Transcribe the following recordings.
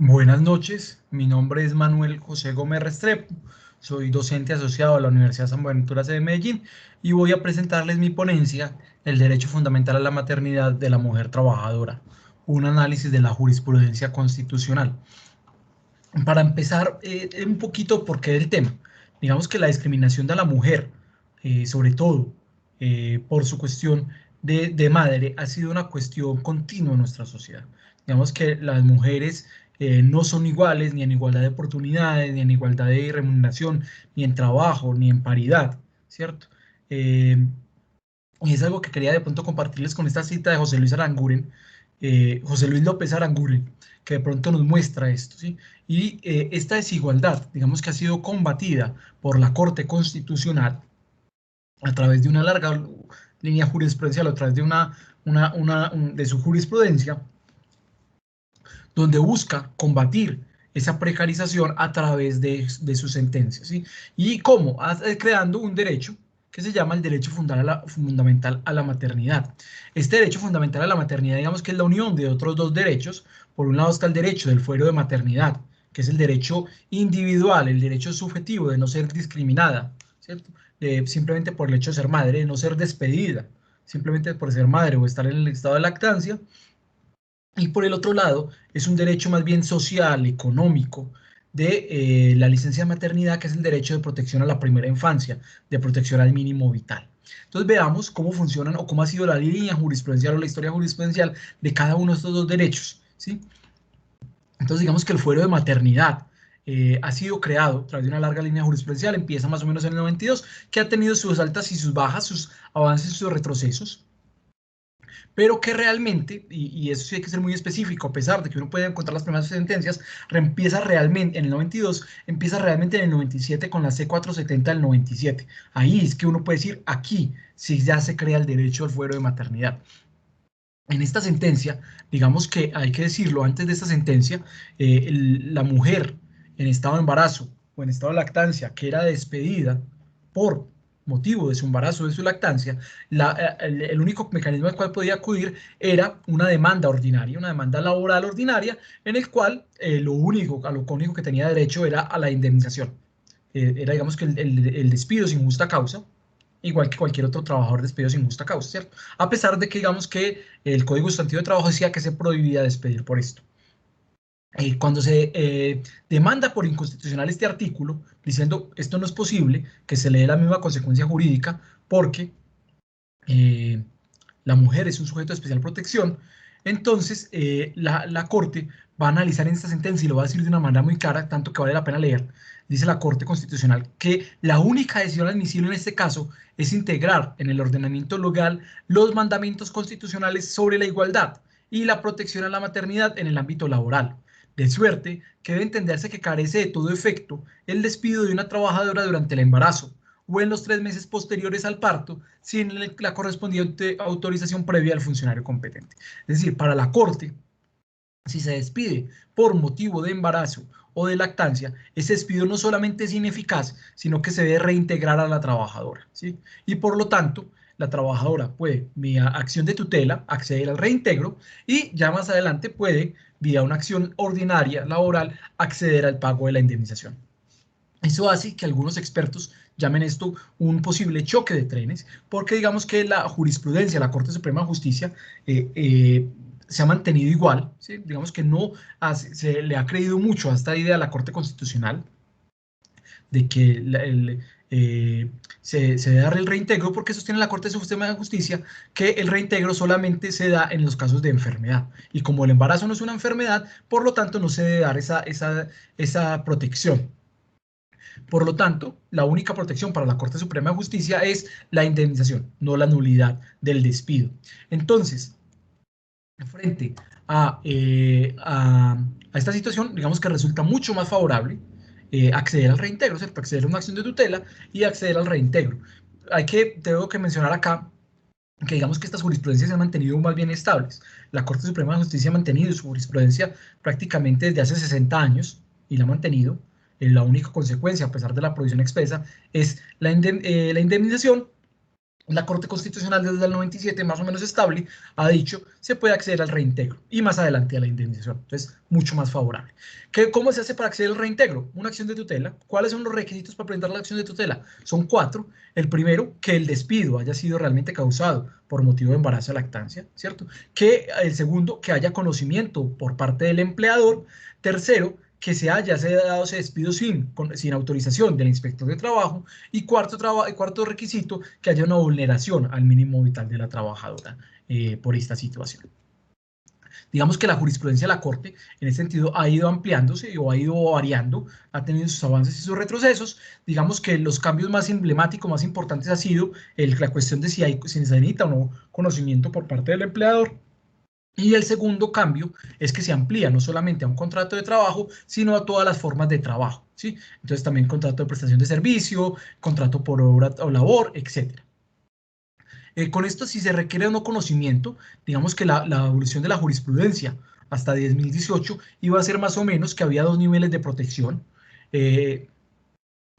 Buenas noches, mi nombre es Manuel José Gómez Restrepo, soy docente asociado a la Universidad San Buenaventura de Medellín y voy a presentarles mi ponencia, El derecho fundamental a la maternidad de la mujer trabajadora, un análisis de la jurisprudencia constitucional. Para empezar, un poquito por qué del tema. Digamos que la discriminación de la mujer, sobre todo por su cuestión de madre, ha sido una cuestión continua en nuestra sociedad. Digamos que las mujeres no son iguales ni en igualdad de oportunidades, ni en igualdad de remuneración, ni en trabajo, ni en paridad, ¿cierto? Eh, y es algo que quería de pronto compartirles con esta cita de José Luis Aranguren, José Luis López Aranguren, que de pronto nos muestra esto, ¿sí? Y esta desigualdad, digamos que ha sido combatida por la Corte Constitucional a través de una larga línea jurisprudencial, a través de, de su jurisprudencia, donde busca combatir esa precarización a través de sus sentencias, ¿sí? ¿Y cómo? Creando un derecho que se llama el derecho fundamental a la maternidad. Este derecho fundamental a la maternidad, digamos que es la unión de otros dos derechos. Por un lado está el derecho del fuero de maternidad, que es el derecho individual, el derecho subjetivo de no ser discriminada, ¿cierto? Simplemente por el hecho de ser madre, de no ser despedida, simplemente por ser madre o estar en el estado de lactancia. Y por el otro lado, es un derecho más bien social, económico, de la licencia de maternidad, que es el derecho de protección a la primera infancia, de protección al mínimo vital. Entonces veamos cómo funcionan o cómo ha sido la línea jurisprudencial o la historia jurisprudencial de cada uno de estos dos derechos, ¿sí? Entonces digamos que el fuero de maternidad ha sido creado a través de una larga línea jurisprudencial, empieza más o menos en el 92, que ha tenido sus altas y sus bajas, sus avances y sus retrocesos, pero que realmente, y eso sí hay que ser muy específico, a pesar de que uno puede encontrar las primeras sentencias, empieza realmente en el 92, empieza realmente en el 97 con la C470 del 97. Ahí es que uno puede decir, aquí sí ya se crea el derecho al fuero de maternidad. En esta sentencia, digamos que hay que decirlo, antes de esta sentencia, la mujer en estado de embarazo o en estado de lactancia que era despedida por motivo de su embarazo o de su lactancia, el único mecanismo al cual podía acudir era una demanda ordinaria, una demanda laboral ordinaria, en el cual lo único que tenía derecho era a la indemnización. Era, digamos, que el despido sin justa causa, igual que cualquier otro trabajador despedido sin justa causa, ¿cierto? A pesar de que, digamos, que el Código Sustantivo de Trabajo decía que se prohibía despedir por esto. Cuando se demanda por inconstitucional este artículo, diciendo esto no es posible, que se le dé la misma consecuencia jurídica, porque eh, la mujer es un sujeto de especial protección, entonces la Corte va a analizar en esta sentencia y lo va a decir de una manera muy clara, tanto que vale la pena leer. Dice la Corte Constitucional que la única decisión admisible en este caso es integrar en el ordenamiento legal los mandamientos constitucionales sobre la igualdad y la protección a la maternidad en el ámbito laboral. De suerte que debe entenderse que carece de todo efecto el despido de una trabajadora durante el embarazo o en los 3 meses posteriores al parto, sin la correspondiente autorización previa al funcionario competente. Es decir, para la Corte, si se despide por motivo de embarazo o de lactancia, ese despido no solamente es ineficaz, sino que se debe reintegrar a la trabajadora, ¿sí? Y por lo tanto, la trabajadora puede, vía acción de tutela, acceder al reintegro y ya más adelante puede, vía una acción ordinaria laboral, acceder al pago de la indemnización. Eso hace que algunos expertos llamen esto un posible choque de trenes, porque digamos que la jurisprudencia, la Corte Suprema de Justicia, se ha mantenido igual, ¿sí? Digamos que no se le ha creído mucho a esta idea de la Corte Constitucional, de que se debe dar el reintegro, porque sostiene la Corte Suprema de Justicia que el reintegro solamente se da en los casos de enfermedad. Y como el embarazo no es una enfermedad, por lo tanto no se debe dar esa protección. Por lo tanto, la única protección para la Corte Suprema de Justicia es la indemnización, no la nulidad del despido. Entonces, frente a esta situación, digamos que resulta mucho más favorable acceder al reintegro, ¿cierto? Acceder a una acción de tutela y acceder al reintegro. Tengo que mencionar acá que digamos que estas jurisprudencias se han mantenido más bien estables. La Corte Suprema de Justicia ha mantenido su jurisprudencia prácticamente desde hace 60 años y la ha mantenido. La única consecuencia, a pesar de la prohibición expresa, es la indemnización, La Corte Constitucional desde el 97, más o menos estable, ha dicho se puede acceder al reintegro y más adelante a la indemnización. Entonces, mucho más favorable. ¿Cómo se hace para acceder al reintegro? Una acción de tutela. ¿Cuáles son los requisitos para presentar la acción de tutela? Son 4. El primero, que el despido haya sido realmente causado por motivo de embarazo o lactancia, ¿cierto? Que el segundo, que haya conocimiento por parte del empleador. Tercero, que se haya dado ese despido sin autorización del inspector de trabajo. Y cuarto requisito, que haya una vulneración al mínimo vital de la trabajadora por esta situación. Digamos que la jurisprudencia de la Corte, en ese sentido, ha ido ampliándose o ha ido variando, ha tenido sus avances y sus retrocesos. Digamos que los cambios más emblemáticos, más importantes, ha sido la cuestión de si se necesita o no conocimiento por parte del empleador. Y el segundo cambio es que se amplía no solamente a un contrato de trabajo, sino a todas las formas de trabajo, ¿sí? Entonces también contrato de prestación de servicio, contrato por obra o labor, etcétera. Con esto, si se requiere o no conocimiento, digamos que la evolución de la jurisprudencia hasta 2018 iba a ser más o menos que había dos niveles de protección, eh,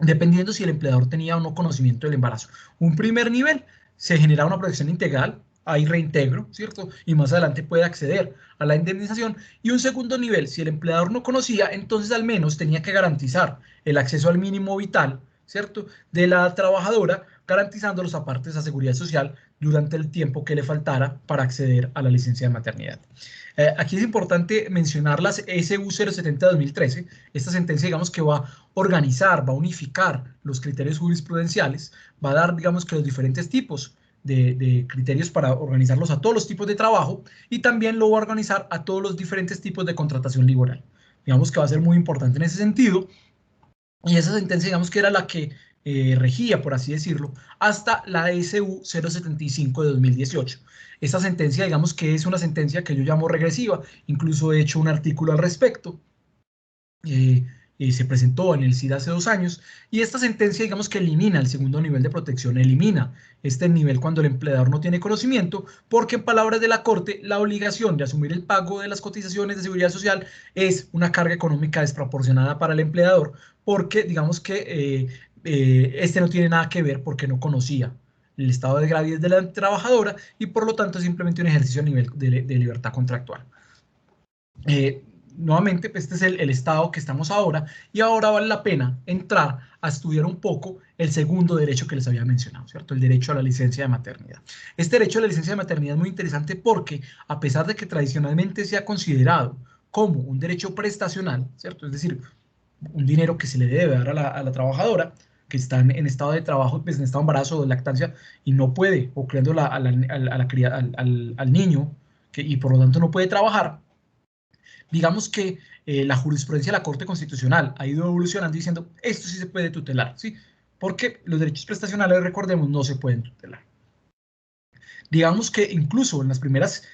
dependiendo si el empleador tenía o no conocimiento del embarazo. Un primer nivel, se genera una protección integral, hay reintegro, ¿cierto? Y más adelante puede acceder a la indemnización. Y un segundo nivel, si el empleador no conocía, entonces al menos tenía que garantizar el acceso al mínimo vital, ¿cierto? De la trabajadora, garantizando los apartes a seguridad social durante el tiempo que le faltara para acceder a la licencia de maternidad. Aquí es importante mencionar las SU 070-2013, esta sentencia, digamos, que va a organizar, va a unificar los criterios jurisprudenciales, va a dar, digamos, que los diferentes tipos de criterios para organizarlos a todos los tipos de trabajo y también lo va a organizar a todos los diferentes tipos de contratación laboral. Digamos que va a ser muy importante en ese sentido. Y esa sentencia, digamos que era la que regía, por así decirlo, hasta la SU 075 de 2018. Esta sentencia, digamos que es una sentencia que yo llamo regresiva, incluso he hecho un artículo al respecto. Eh, Se presentó en el CID hace 2 años, y esta sentencia, digamos que elimina el segundo nivel de protección, elimina este nivel cuando el empleador no tiene conocimiento, porque en palabras de la Corte, la obligación de asumir el pago de las cotizaciones de seguridad social es una carga económica desproporcionada para el empleador, porque digamos que este no tiene nada que ver porque no conocía el estado de gravidez de la trabajadora y por lo tanto es simplemente un ejercicio a nivel de libertad contractual. Eh, Nuevamente, pues este es el estado que estamos ahora y ahora vale la pena entrar a estudiar un poco el segundo derecho que les había mencionado, ¿cierto? El derecho a la licencia de maternidad. Este derecho a la licencia de maternidad es muy interesante porque a pesar de que tradicionalmente se ha considerado como un derecho prestacional, ¿cierto? Es decir, un dinero que se le debe dar a la trabajadora que está en estado de trabajo, pues en estado de embarazo o de lactancia y no puede, o criando al niño y por lo tanto no puede trabajar. Digamos que la jurisprudencia de la Corte Constitucional ha ido evolucionando diciendo esto sí se puede tutelar, ¿sí? Porque los derechos prestacionales, recordemos, no se pueden tutelar. Digamos que incluso en las primeras,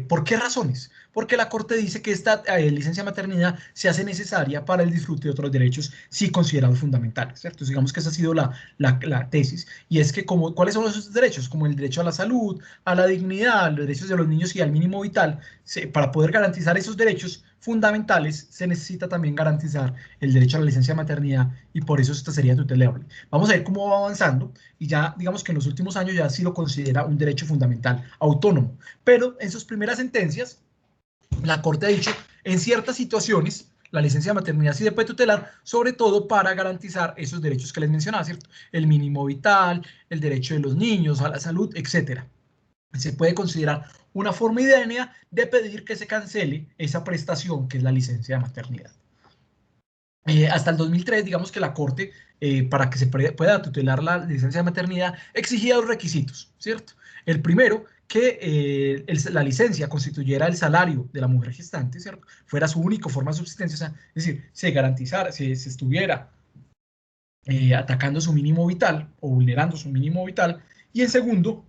¿por qué razones? Porque la Corte dice que esta licencia de maternidad se hace necesaria para el disfrute de otros derechos, sí considerados fundamentales, ¿cierto? Entonces, digamos que esa ha sido la tesis, y es que ¿cuáles son esos derechos? Como el derecho a la salud, a la dignidad, los derechos de los niños y al mínimo vital. Para poder garantizar esos derechos fundamentales, se necesita también garantizar el derecho a la licencia de maternidad, y por eso esta sería tutelable. Vamos a ver cómo va avanzando, y ya digamos que en los últimos años ya sí lo considera un derecho fundamental autónomo, pero en sus primeras sentencias la Corte ha dicho en ciertas situaciones la licencia de maternidad sí se puede tutelar, sobre todo para garantizar esos derechos que les mencionaba, ¿cierto? El mínimo vital, el derecho de los niños a la salud, etcétera. Se puede considerar una forma idónea de pedir que se cancele esa prestación que es la licencia de maternidad. Hasta el 2003, digamos que la Corte, para que se pueda tutelar la licencia de maternidad, exigía dos requisitos, ¿cierto? El primero, que la licencia constituyera el salario de la mujer gestante, ¿cierto? Fuera su única forma de subsistencia, o sea, es decir, se garantizara, se estuviera atacando su mínimo vital o vulnerando su mínimo vital. Y en segundo,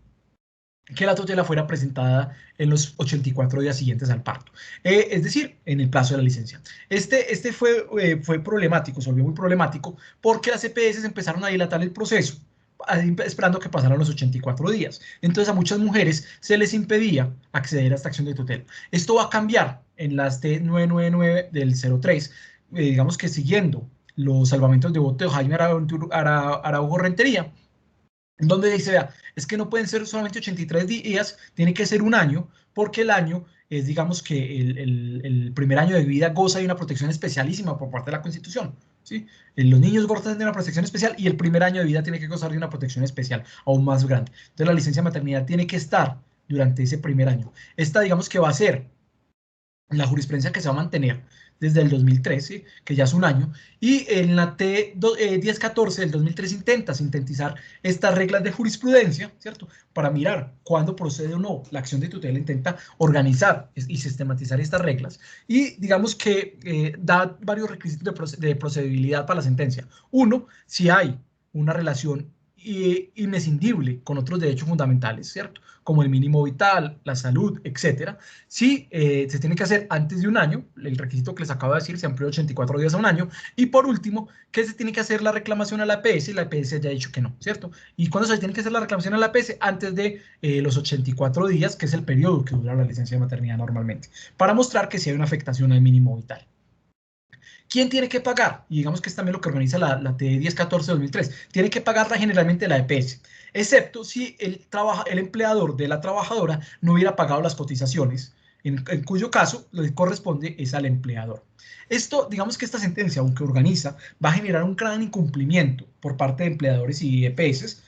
que la tutela fuera presentada en los 84 días siguientes al parto, es decir, en el plazo de la licencia. Este fue problemático, se volvió muy problemático porque las EPS empezaron a dilatar el proceso, esperando que pasaran los 84 días. Entonces a muchas mujeres se les impedía acceder a esta acción de tutela. Esto va a cambiar en las T999 del 03, digamos que siguiendo los salvamentos de voto de Jaime Araujo Rentería, donde dice, vea, es que no pueden ser solamente 83 días, tiene que ser un año, porque el año es, digamos que el primer año de vida goza de una protección especialísima por parte de la Constitución, ¿sí? Los niños gozan de una protección especial y el primer año de vida tiene que gozar de una protección especial aún más grande. Entonces la licencia de maternidad tiene que estar durante ese primer año. Esta, digamos que va a ser la jurisprudencia que se va a mantener desde el 2013, que ya es un año, y en la T 1014 del 2003 intenta sintetizar estas reglas de jurisprudencia, ¿cierto? Para mirar cuándo procede o no la acción de tutela, intenta organizar y sistematizar estas reglas, y digamos que da varios requisitos de procedibilidad para la sentencia. Uno, si hay una relación inescindible con otros derechos fundamentales, ¿cierto? Como el mínimo vital, la salud, etcétera. Sí, se tiene que hacer antes de un año, el requisito que les acabo de decir se amplió 84 días a un año, y por último, que se tiene que hacer la reclamación a la EPS y la EPS ya ha dicho que no, ¿cierto? ¿Y cuándo se tiene que hacer la reclamación a la EPS? Antes de los 84 días, que es el periodo que dura la licencia de maternidad normalmente, para mostrar que sí hay una afectación al mínimo vital. ¿Quién tiene que pagar? Y digamos que es también lo que organiza la T 1014-2003. Tiene que pagarla generalmente la EPS, excepto si el empleador de la trabajadora no hubiera pagado las cotizaciones, en cuyo caso lo que corresponde es al empleador. Esto, digamos que esta sentencia, aunque organiza, va a generar un gran incumplimiento por parte de empleadores y EPS,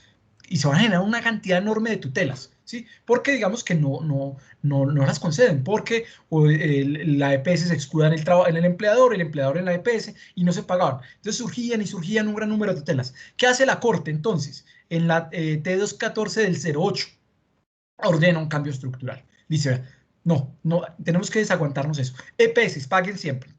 y se va a generar una cantidad enorme de tutelas, ¿sí? Porque digamos que no las conceden, porque la EPS se escuda en el empleador en la EPS, y no se pagaban. Entonces surgían un gran número de tutelas. ¿Qué hace la Corte entonces? En la T214 del 08 ordena un cambio estructural. Dice, no, tenemos que desaguantarnos eso. EPS, paguen siempre.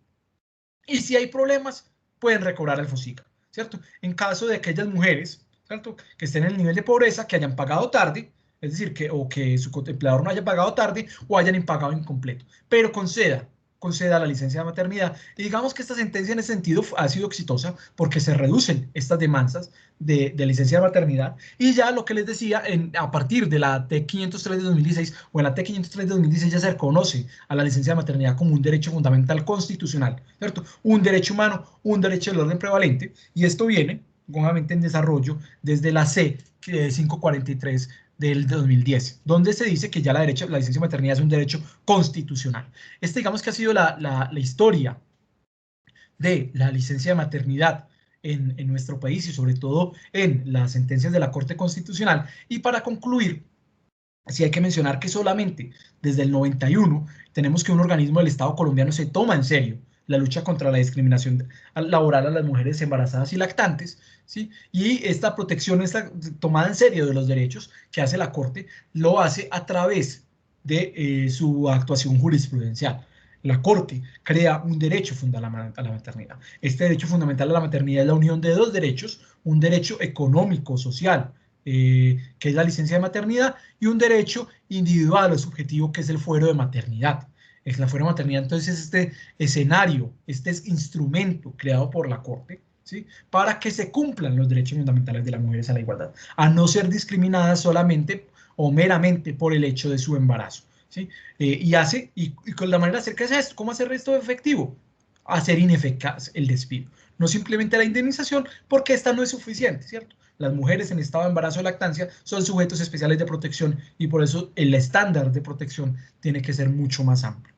Y si hay problemas, pueden recobrar el FOSICA, ¿cierto? En caso de aquellas mujeres, ¿cierto?, que estén en el nivel de pobreza, que hayan pagado tarde, es decir, que su empleador no haya pagado tarde o hayan impagado incompleto, pero conceda la licencia de maternidad. Y digamos que esta sentencia en ese sentido ha sido exitosa porque se reducen estas demandas de licencia de maternidad, y ya lo que les decía, a partir de la T503 de 2016 o en la T503 de 2016 ya se reconoce a la licencia de maternidad como un derecho fundamental constitucional, ¿cierto? Un derecho humano, un derecho del orden prevalente, y esto viene nuevamente en desarrollo desde la C 543 del 2010, donde se dice que ya la licencia de maternidad es un derecho constitucional. Digamos que ha sido la historia de la licencia de maternidad en nuestro país, y sobre todo en las sentencias de la Corte Constitucional. Y para concluir, sí hay que mencionar que solamente desde el 91 tenemos que un organismo del Estado colombiano se toma en serio la lucha contra la discriminación laboral a las mujeres embarazadas y lactantes, ¿sí? Y esta protección, esta tomada en serio de los derechos que hace la Corte, lo hace a través de su actuación jurisprudencial. La Corte crea un derecho fundamental a la maternidad. Este derecho fundamental a la maternidad es la unión de dos derechos: un derecho económico, social, que es la licencia de maternidad, y un derecho individual o subjetivo, que es el fuero de maternidad. Es la fuero de maternidad, entonces, este escenario, este instrumento creado por la Corte, ¿sí?, para que se cumplan los derechos fundamentales de las mujeres a la igualdad, a no ser discriminadas solamente o meramente por el hecho de su embarazo, ¿sí? Y con la manera de hacer que es esto, ¿cómo hacer esto efectivo? Hacer ineficaz el despido, no simplemente la indemnización, porque esta no es suficiente, ¿cierto? Las mujeres en estado de embarazo o lactancia son sujetos especiales de protección, y por eso el estándar de protección tiene que ser mucho más amplio.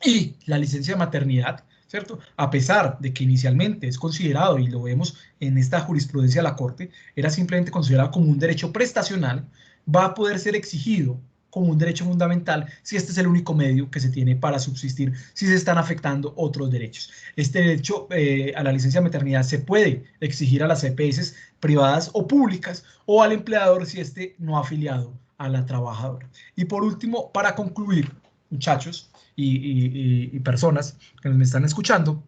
Y la licencia de maternidad, ¿cierto?, a pesar de que inicialmente es considerado, y lo vemos en esta jurisprudencia de la Corte, era simplemente considerado como un derecho prestacional, va a poder ser exigido como un derecho fundamental si este es el único medio que se tiene para subsistir, si se están afectando otros derechos. Este derecho a la licencia de maternidad se puede exigir a las EPS privadas o públicas, o al empleador si este no ha afiliado a la trabajadora. Y por último, para concluir, muchachos y personas que me están escuchando,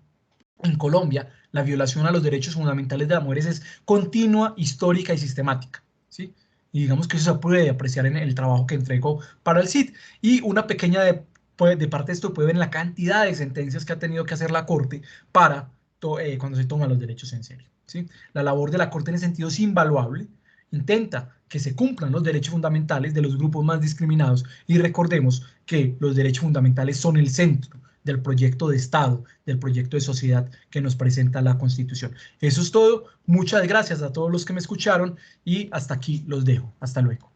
en Colombia la violación a los derechos fundamentales de las mujeres es continua, histórica y sistemática, ¿sí? Y digamos que eso se puede apreciar en el trabajo que entrego para el CID. Y una pequeña de parte de esto puede ver en la cantidad de sentencias que ha tenido que hacer la Corte para cuando se toman los derechos en serio, ¿sí? La labor de la Corte en ese sentido es invaluable. Intenta que se cumplan los derechos fundamentales de los grupos más discriminados, y recordemos que los derechos fundamentales son el centro del proyecto de Estado, del proyecto de sociedad que nos presenta la Constitución. Eso es todo. Muchas gracias a todos los que me escucharon y hasta aquí los dejo. Hasta luego.